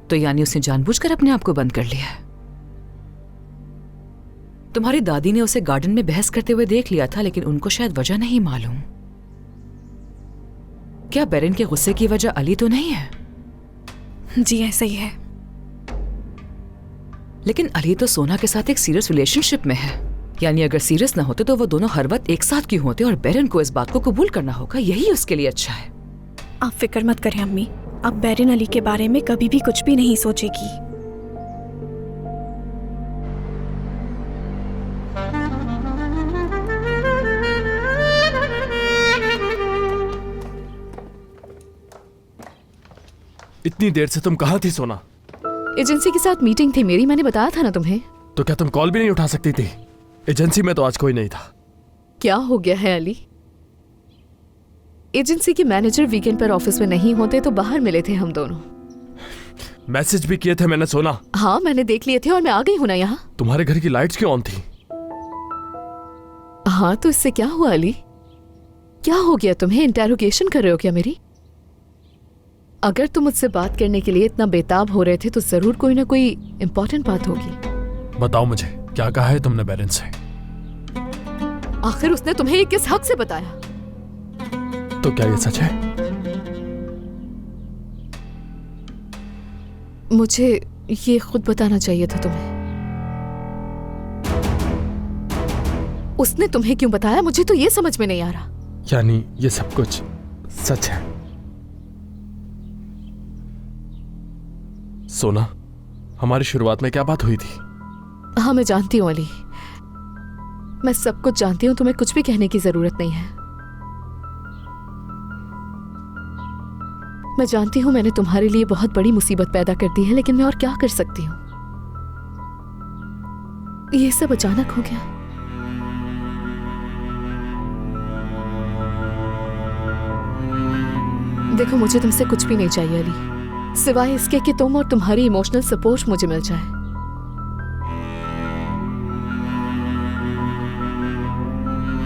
तो यानी उसने जानबूझकर अपने आप को बंद कर लिया है। तुम्हारी दादी ने उसे गार्डन में बहस करते हुए देख लिया था, लेकिन उनको शायद वजह नहीं मालूम। क्या बेरन के गुस्से की वजह अली तो नहीं है? जी ऐसा ही है। लेकिन अली तो सोना के साथ एक सीरियस रिलेशनशिप में है, यानी अगर सीरियस ना होते तो वो दोनों हर वक्त एक साथ क्यों होते? और बेरन को इस बात को कबूल करना होगा, यही उसके लिए अच्छा है। आप फिक्र मत करें अम्मी, अब बेरन अली के बारे में कभी भी कुछ भी नहीं सोचेगी। इतनी देर से तुम कहाँ थी सोना? एजेंसी के साथ मीटिंग थी मेरी, मैंने बताया था ना तुम्हें। तो क्या तुम कॉल भी नहीं उठा सकती थी? एजेंसी में तो आज कोई नहीं था। क्या हो गया है अली? एजेंसी के मैनेजर वीकेंड पर ऑफिस में नहीं होते तो बाहर मिले थे हम दोनों। मैसेज भी किए थे मैंने सोना। हाँ मैंने देख लिए थे और मैं आ गई हूं ना यहाँ। तुम्हारे घर की लाइट्स क्यों ऑन थी? हाँ तो इससे क्या हुआ अली? क्या हो गया तुम्हें? इंटेरोगेशन कर रहे हो क्या मेरी? अगर तुम मुझसे बात करने के लिए इतना बेताब हो रहे थे तो जरूर कोई ना कोई इंपॉर्टेंट बात होगी। बताओ मुझे, क्या कहा है तुमने बेरन से? आखिर उसने तुम्हें ये किस हक से बताया? तो क्या ये सच है? मुझे ये खुद बताना चाहिए था तुम्हें। उसने तुम्हें क्यों बताया? मुझे तो ये समझ में नहीं आ रहा। यानी ये सब कुछ सच है? सोना, हमारी शुरुआत में क्या बात हुई थी? हाँ मैं जानती हूँ अली, मैं सब कुछ जानती हूँ, तुम्हें कुछ भी कहने की जरूरत नहीं है। मैं जानती हूँ मैंने तुम्हारे लिए बहुत बड़ी मुसीबत पैदा कर दी है, लेकिन मैं और क्या कर सकती हूँ? ये सब अचानक हो गया। देखो मुझे तुमसे कुछ भी नहीं चाहिए अली, सिवाय इसके कि तुम और तुम्हारी इमोशनल सपोर्ट मुझे मिल जाए।